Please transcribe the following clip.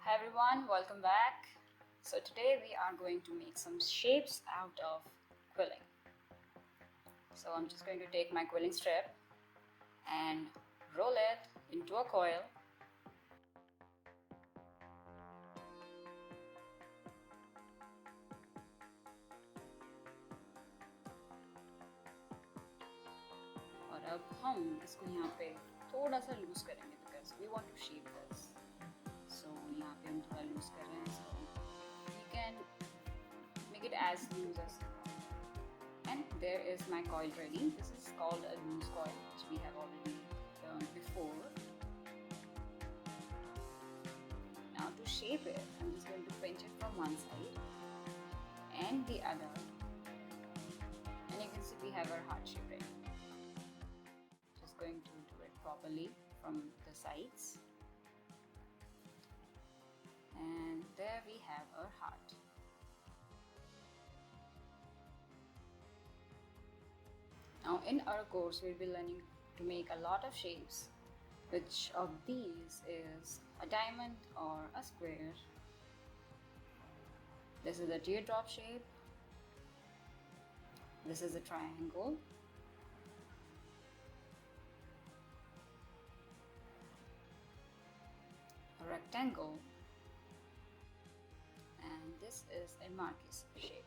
Hi everyone, welcome back. So today we are going to make some shapes out of quilling. So I'm just going to take my quilling strip and roll it into a coil. और अब हम इसको यहाँ पे थोड़ा सा loose करेंगे because we want to shape this. So यहाँ पे हम थोड़ा लूज कर रहे हैं. So you can make it as loose as you want. And there is my coil ready. This is called a loose coil, which we have already done before. Now to shape it, I'm just going to pinch it from one side and the other, and you can see we have our heart shape ready. Just going to do it properly from the sides, and there we have our heart. Now in our course we'll be learning to make a lot of shapes. Which of these is a diamond or a square? This is a teardrop shape. This is a triangle. A rectangle. And this is a marquise shape.